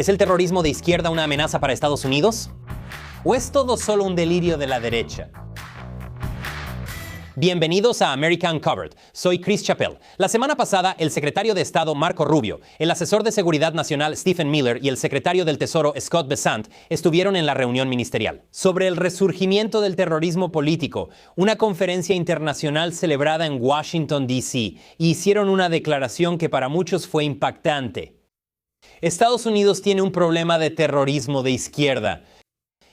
¿Es el terrorismo de izquierda una amenaza para Estados Unidos? ¿O es todo solo un delirio de la derecha? Bienvenidos a America Uncovered. Soy Chris Chappell. La semana pasada, el secretario de Estado Marco Rubio, el asesor de Seguridad Nacional Stephen Miller y el secretario del Tesoro Scott Bessent estuvieron en la reunión ministerial. Sobre el resurgimiento del terrorismo político, una conferencia internacional celebrada en Washington, D.C., hicieron una declaración que para muchos fue impactante. Estados Unidos tiene un problema de terrorismo de izquierda.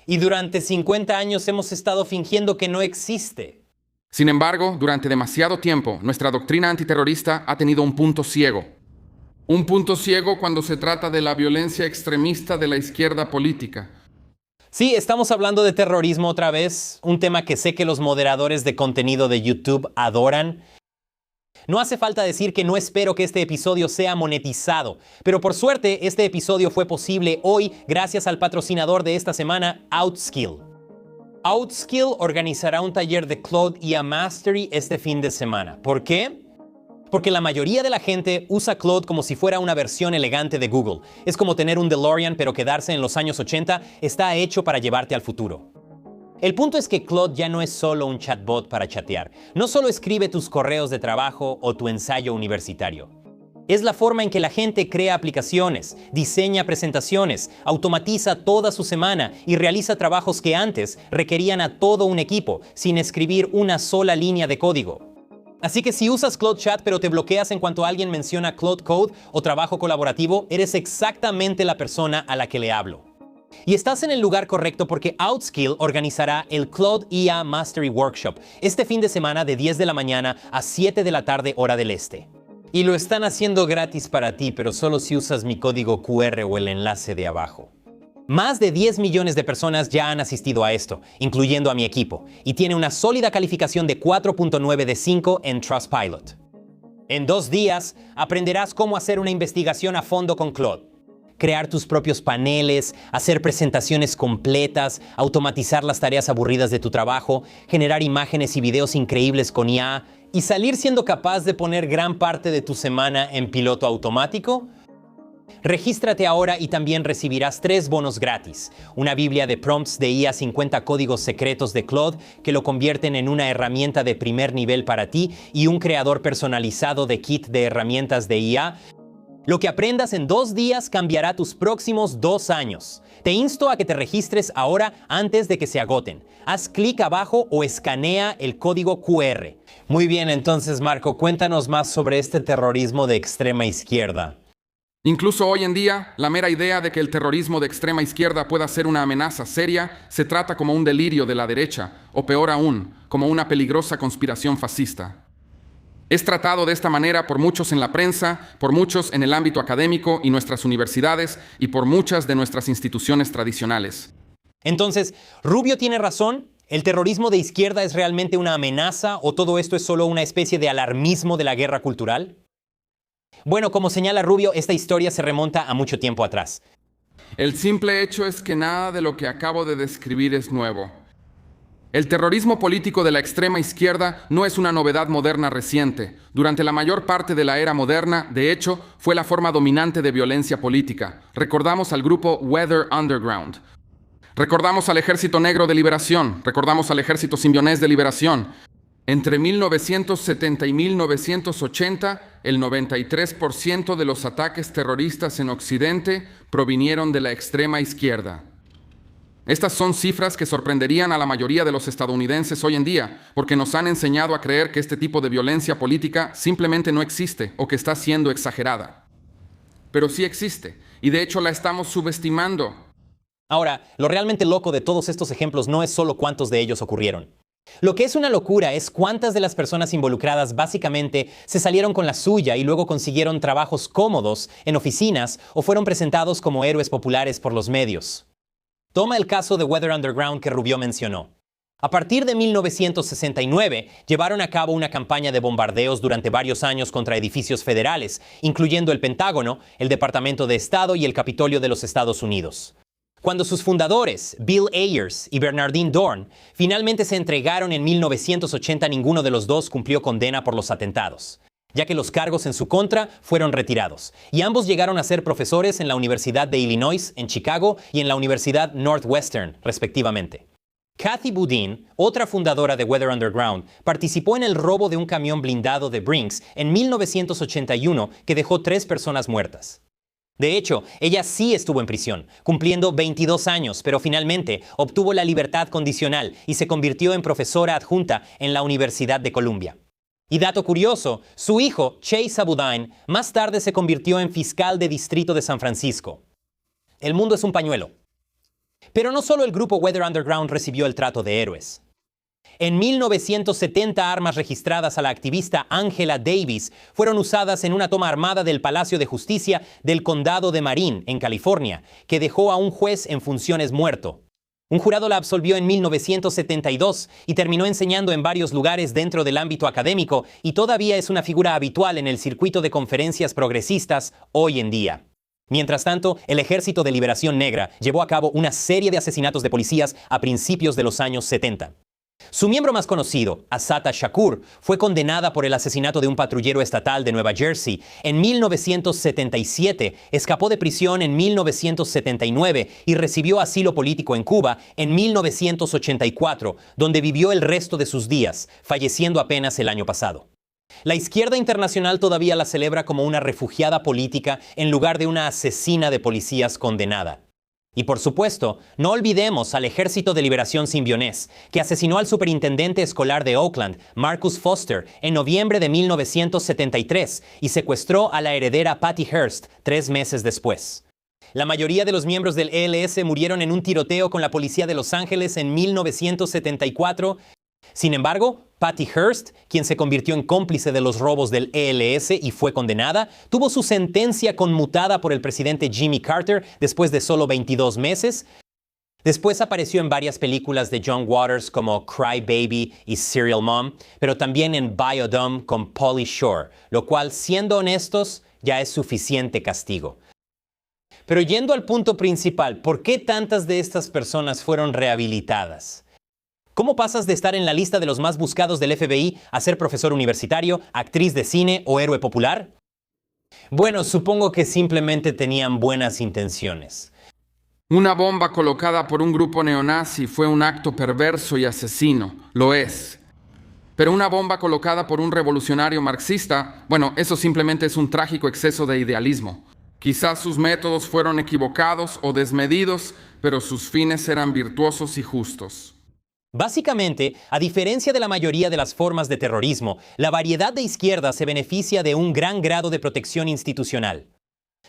Y durante 50 años hemos estado fingiendo que no existe. Sin embargo, durante demasiado tiempo, nuestra doctrina antiterrorista ha tenido un punto ciego. Un punto ciego cuando se trata de la violencia extremista de la izquierda política. Sí, estamos hablando de terrorismo otra vez, un tema que sé que los moderadores de contenido de YouTube adoran. No hace falta decir que no espero que este episodio sea monetizado, pero por suerte este episodio fue posible hoy gracias al patrocinador de esta semana, Outskill. Outskill organizará un taller de Claude IA Mastery este fin de semana. ¿Por qué? Porque la mayoría de la gente usa Claude como si fuera una versión elegante de Google. Es como tener un DeLorean pero quedarse en los años 80 está hecho para llevarte al futuro. El punto es que Claude ya no es solo un chatbot para chatear. No solo escribe tus correos de trabajo o tu ensayo universitario. Es la forma en que la gente crea aplicaciones, diseña presentaciones, automatiza toda su semana y realiza trabajos que antes requerían a todo un equipo, sin escribir una sola línea de código. Así que si usas Claude Chat pero te bloqueas en cuanto alguien menciona Claude Code o trabajo colaborativo, eres exactamente la persona a la que le hablo. Y estás en el lugar correcto porque Outskill organizará el Claude IA Mastery Workshop este fin de semana de 10 de la mañana a 7 de la tarde hora del este. Y lo están haciendo gratis para ti, pero solo si usas mi código QR o el enlace de abajo. Más de 10 millones de personas ya han asistido a esto, incluyendo a mi equipo, y tiene una sólida calificación de 4.9 de 5 en Trustpilot. En 2 días, aprenderás cómo hacer una investigación a fondo con Claude. Crear tus propios paneles, hacer presentaciones completas, automatizar las tareas aburridas de tu trabajo, generar imágenes y videos increíbles con IA y salir siendo capaz de poner gran parte de tu semana en piloto automático. Regístrate ahora y también recibirás 3 bonos gratis. Una biblia de prompts de IA 50 códigos secretos de Claude que lo convierten en una herramienta de primer nivel para ti y un creador personalizado de kit de herramientas de IA. Lo que aprendas en 2 días cambiará tus próximos 2 años. Te insto a que te registres ahora antes de que se agoten. Haz clic abajo o escanea el código QR. Muy bien, entonces, Marco, cuéntanos más sobre este terrorismo de extrema izquierda. Incluso hoy en día, la mera idea de que el terrorismo de extrema izquierda pueda ser una amenaza seria se trata como un delirio de la derecha, o peor aún, como una peligrosa conspiración fascista. Es tratado de esta manera por muchos en la prensa, por muchos en el ámbito académico y nuestras universidades y por muchas de nuestras instituciones tradicionales. Entonces, ¿Rubio tiene razón? ¿El terrorismo de izquierda es realmente una amenaza o todo esto es solo una especie de alarmismo de la guerra cultural? Bueno, como señala Rubio, esta historia se remonta a mucho tiempo atrás. El simple hecho es que nada de lo que acabo de describir es nuevo. El terrorismo político de la extrema izquierda no es una novedad moderna reciente. Durante la mayor parte de la era moderna, de hecho, fue la forma dominante de violencia política. Recordamos al grupo Weather Underground. Recordamos al Ejército Negro de Liberación. Recordamos al Ejército Simbionés de Liberación. Entre 1970 y 1980, el 93% de los ataques terroristas en Occidente provinieron de la extrema izquierda. Estas son cifras que sorprenderían a la mayoría de los estadounidenses hoy en día, porque nos han enseñado a creer que este tipo de violencia política simplemente no existe o que está siendo exagerada. Pero sí existe, y de hecho la estamos subestimando. Ahora, lo realmente loco de todos estos ejemplos no es solo cuántos de ellos ocurrieron. Lo que es una locura es cuántas de las personas involucradas básicamente se salieron con la suya y luego consiguieron trabajos cómodos en oficinas o fueron presentados como héroes populares por los medios. Toma el caso de Weather Underground que Rubio mencionó. A partir de 1969, llevaron a cabo una campaña de bombardeos durante varios años contra edificios federales, incluyendo el Pentágono, el Departamento de Estado y el Capitolio de los Estados Unidos. Cuando sus fundadores, Bill Ayers y Bernardine Dohrn, finalmente se entregaron en 1980, ninguno de los dos cumplió condena por los atentados. ya que los cargos en su contra fueron retirados, y ambos llegaron a ser profesores en la Universidad de Illinois, en Chicago, y en la Universidad Northwestern, respectivamente. Kathy Boudin, otra fundadora de Weather Underground, participó en el robo de un camión blindado de Brinks en 1981 que dejó 3 personas muertas. De hecho, ella sí estuvo en prisión, cumpliendo 22 años, pero finalmente obtuvo la libertad condicional y se convirtió en profesora adjunta en la Universidad de Columbia. Y dato curioso, su hijo, Chase Boudin, más tarde se convirtió en fiscal de distrito de San Francisco. El mundo es un pañuelo. Pero no solo el grupo Weather Underground recibió el trato de héroes. En 1970, armas registradas a la activista Angela Davis fueron usadas en una toma armada del Palacio de Justicia del Condado de Marin, en California, que dejó a un juez en funciones muerto. Un jurado la absolvió en 1972 y terminó enseñando en varios lugares dentro del ámbito académico y todavía es una figura habitual en el circuito de conferencias progresistas hoy en día. Mientras tanto, el Ejército de Liberación Negra llevó a cabo una serie de asesinatos de policías a principios de los años 70. Su miembro más conocido, Assata Shakur, fue condenada por el asesinato de un patrullero estatal de Nueva Jersey en 1977, escapó de prisión en 1979 y recibió asilo político en Cuba en 1984, donde vivió el resto de sus días, falleciendo apenas el año pasado. La izquierda internacional todavía la celebra como una refugiada política en lugar de una asesina de policías condenada. Y por supuesto, no olvidemos al Ejército de Liberación Symbionese, que asesinó al superintendente escolar de Oakland, Marcus Foster, en noviembre de 1973 y secuestró a la heredera Patty Hearst 3 meses después. La mayoría de los miembros del ELS murieron en un tiroteo con la policía de Los Ángeles en 1974. Sin embargo, Patty Hearst, quien se convirtió en cómplice de los robos del ELS y fue condenada, tuvo su sentencia conmutada por el presidente Jimmy Carter después de solo 22 meses. Después apareció en varias películas de John Waters como Cry Baby y Serial Mom, pero también en Biodome con Pauly Shore, lo cual, siendo honestos, ya es suficiente castigo. Pero yendo al punto principal, ¿por qué tantas de estas personas fueron rehabilitadas? ¿Cómo pasas de estar en la lista de los más buscados del FBI a ser profesor universitario, actriz de cine o héroe popular? Bueno, supongo que simplemente tenían buenas intenciones. Una bomba colocada por un grupo neonazi fue un acto perverso y asesino, lo es. Pero una bomba colocada por un revolucionario marxista, bueno, eso simplemente es un trágico exceso de idealismo. Quizás sus métodos fueron equivocados o desmedidos, pero sus fines eran virtuosos y justos. Básicamente, a diferencia de la mayoría de las formas de terrorismo, la variedad de izquierda se beneficia de un gran grado de protección institucional.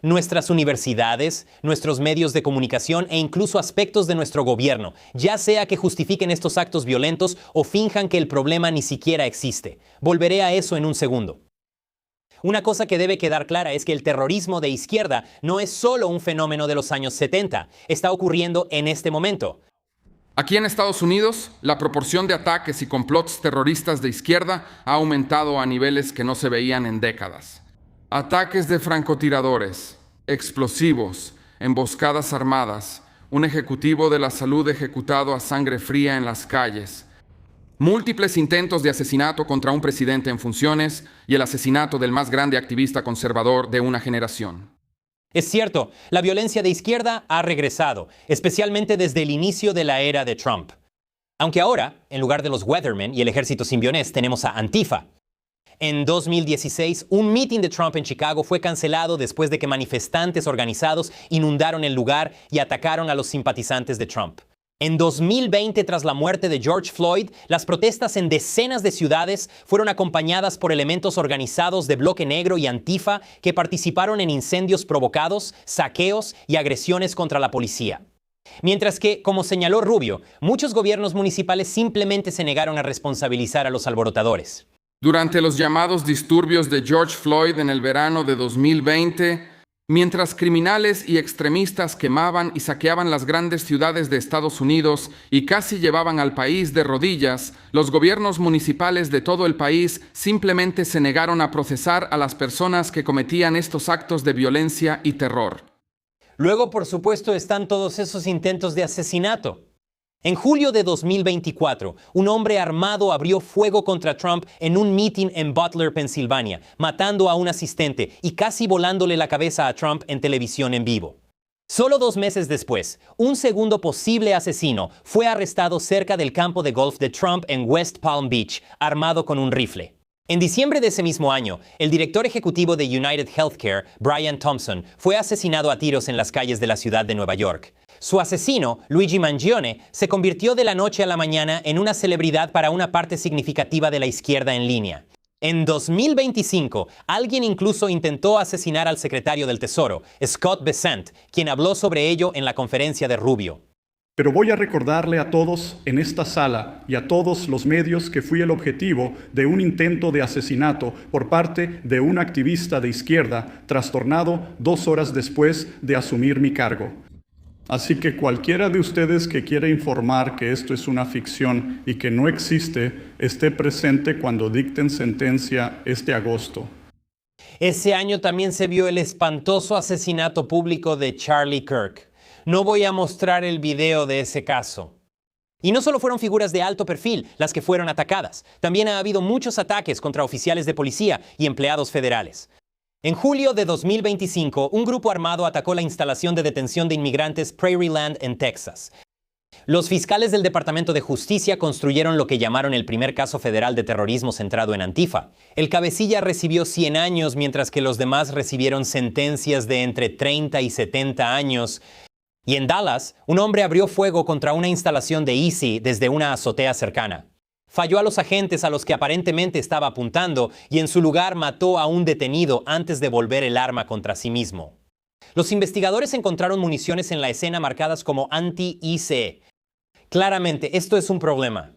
Nuestras universidades, nuestros medios de comunicación e incluso aspectos de nuestro gobierno, ya sea que justifiquen estos actos violentos o finjan que el problema ni siquiera existe. Volveré a eso en un segundo. Una cosa que debe quedar clara es que el terrorismo de izquierda no es solo un fenómeno de los años 70, está ocurriendo en este momento. Aquí en Estados Unidos, la proporción de ataques y complots terroristas de izquierda ha aumentado a niveles que no se veían en décadas. Ataques de francotiradores, explosivos, emboscadas armadas, un ejecutivo de la salud ejecutado a sangre fría en las calles, múltiples intentos de asesinato contra un presidente en funciones y el asesinato del más grande activista conservador de una generación. Es cierto, la violencia de izquierda ha regresado, especialmente desde el inicio de la era de Trump. Aunque ahora, en lugar de los Weathermen y el ejército simbionés, tenemos a Antifa. En 2016, un mitin de Trump en Chicago fue cancelado después de que manifestantes organizados inundaron el lugar y atacaron a los simpatizantes de Trump. En 2020, tras la muerte de George Floyd, las protestas en decenas de ciudades fueron acompañadas por elementos organizados de Bloque Negro y Antifa que participaron en incendios provocados, saqueos y agresiones contra la policía. Mientras que, como señaló Rubio, muchos gobiernos municipales simplemente se negaron a responsabilizar a los alborotadores. Durante los llamados disturbios de George Floyd en el verano de 2020, mientras criminales y extremistas quemaban y saqueaban las grandes ciudades de Estados Unidos y casi llevaban al país de rodillas, los gobiernos municipales de todo el país simplemente se negaron a procesar a las personas que cometían estos actos de violencia y terror. Luego, por supuesto, están todos esos intentos de asesinato. En julio de 2024, un hombre armado abrió fuego contra Trump en un meeting en Butler, Pensilvania, matando a un asistente y casi volándole la cabeza a Trump en televisión en vivo. Solo 2 meses después, un segundo posible asesino fue arrestado cerca del campo de golf de Trump en West Palm Beach, armado con un rifle. En diciembre de ese mismo año, el director ejecutivo de United Healthcare, Brian Thompson, fue asesinado a tiros en las calles de la ciudad de Nueva York. Su asesino, Luigi Mangione, se convirtió de la noche a la mañana en una celebridad para una parte significativa de la izquierda en línea. En 2025, alguien incluso intentó asesinar al secretario del Tesoro, Scott Bessent, quien habló sobre ello en la conferencia de Rubio. Pero voy a recordarle a todos en esta sala y a todos los medios que fui el objetivo de un intento de asesinato por parte de un activista de izquierda trastornado 2 horas después de asumir mi cargo. Así que cualquiera de ustedes que quiera informar que esto es una ficción y que no existe, esté presente cuando dicten sentencia este agosto. Ese año también se vio el espantoso asesinato público de Charlie Kirk. No voy a mostrar el video de ese caso. Y no solo fueron figuras de alto perfil las que fueron atacadas, también ha habido muchos ataques contra oficiales de policía y empleados federales. En julio de 2025, un grupo armado atacó la instalación de detención de inmigrantes Prairie Land en Texas. Los fiscales del Departamento de Justicia construyeron lo que llamaron el primer caso federal de terrorismo centrado en Antifa. El cabecilla recibió 100 años, mientras que los demás recibieron sentencias de entre 30 y 70 años. Y en Dallas, un hombre abrió fuego contra una instalación de Easy desde una azotea cercana. Falló a los agentes a los que aparentemente estaba apuntando y en su lugar mató a un detenido antes de volver el arma contra sí mismo. Los investigadores encontraron municiones en la escena marcadas como anti-ICE. Claramente, esto es un problema.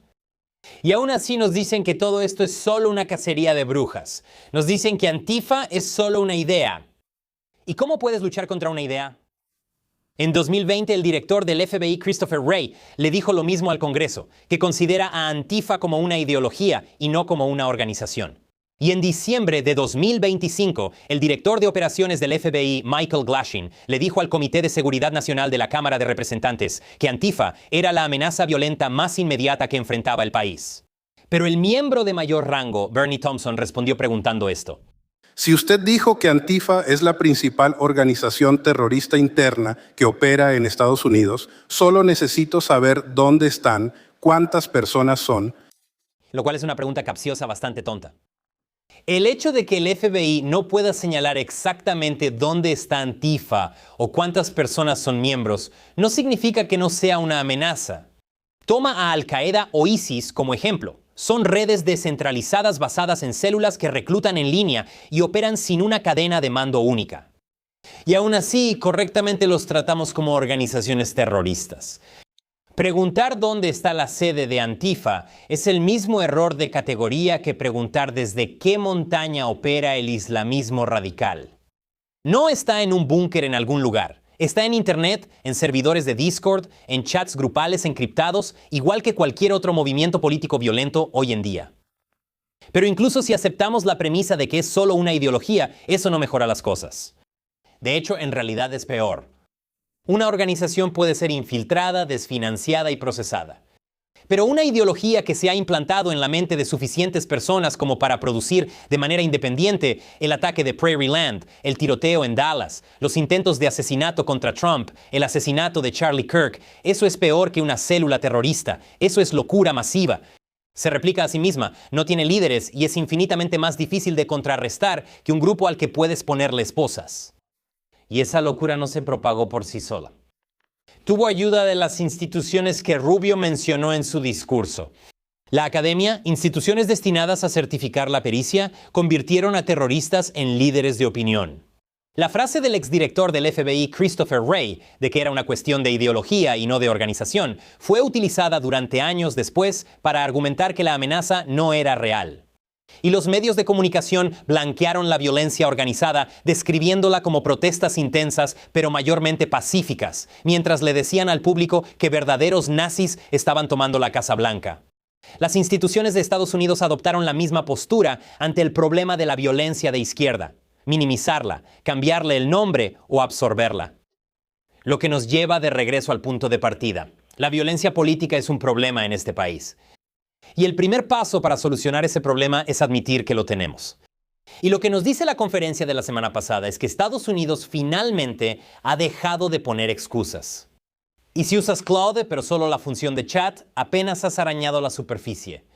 Y aún así nos dicen que todo esto es solo una cacería de brujas. Nos dicen que Antifa es solo una idea. ¿Y cómo puedes luchar contra una idea? En 2020, el director del FBI, Christopher Wray, le dijo lo mismo al Congreso, que considera a Antifa como una ideología y no como una organización. Y en diciembre de 2025, el director de operaciones del FBI, Michael Glashin, le dijo al Comité de Seguridad Nacional de la Cámara de Representantes que Antifa era la amenaza violenta más inmediata que enfrentaba el país. Pero el miembro de mayor rango, Bernie Thompson, respondió preguntando esto. Si usted dijo que Antifa es la principal organización terrorista interna que opera en Estados Unidos, solo necesito saber dónde están, cuántas personas son. Lo cual es una pregunta capciosa bastante tonta. El hecho de que el FBI no pueda señalar exactamente dónde está Antifa o cuántas personas son miembros no significa que no sea una amenaza. Toma a Al-Qaeda o ISIS como ejemplo. Son redes descentralizadas basadas en células que reclutan en línea y operan sin una cadena de mando única. Y aún así, correctamente los tratamos como organizaciones terroristas. Preguntar dónde está la sede de Antifa es el mismo error de categoría que preguntar desde qué montaña opera el islamismo radical. No está en un búnker en algún lugar. Está en Internet, en servidores de Discord, en chats grupales encriptados, igual que cualquier otro movimiento político violento hoy en día. Pero incluso si aceptamos la premisa de que es solo una ideología, eso no mejora las cosas. De hecho, en realidad es peor. Una organización puede ser infiltrada, desfinanciada y procesada. Pero una ideología que se ha implantado en la mente de suficientes personas como para producir de manera independiente el ataque de Prairie Land, el tiroteo en Dallas, los intentos de asesinato contra Trump, el asesinato de Charlie Kirk, eso es peor que una célula terrorista, eso es locura masiva. Se replica a sí misma, no tiene líderes y es infinitamente más difícil de contrarrestar que un grupo al que puedes ponerle esposas. Y esa locura no se propagó por sí sola. Tuvo ayuda de las instituciones que Rubio mencionó en su discurso. La academia, instituciones destinadas a certificar la pericia, convirtieron a terroristas en líderes de opinión. La frase del exdirector del FBI, Christopher Wray, de que era una cuestión de ideología y no de organización, fue utilizada durante años después para argumentar que la amenaza no era real. Y los medios de comunicación blanquearon la violencia organizada, describiéndola como protestas intensas, pero mayormente pacíficas, mientras le decían al público que verdaderos nazis estaban tomando la Casa Blanca. Las instituciones de Estados Unidos adoptaron la misma postura ante el problema de la violencia de izquierda: minimizarla, cambiarle el nombre o absorberla. Lo que nos lleva de regreso al punto de partida. La violencia política es un problema en este país. Y el primer paso para solucionar ese problema es admitir que lo tenemos. Y lo que nos dice la conferencia de la semana pasada es que Estados Unidos finalmente ha dejado de poner excusas. Y si usas Claude, pero solo la función de chat, apenas has arañado la superficie.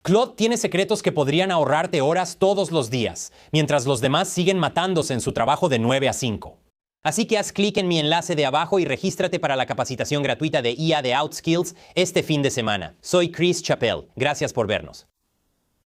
Claude tiene secretos que podrían ahorrarte horas todos los días, mientras los demás siguen matándose en su trabajo de 9 a 5. Así que haz clic en mi enlace de abajo y regístrate para la capacitación gratuita de IA de OutSkills este fin de semana. Soy Chris Chappell. Gracias por vernos.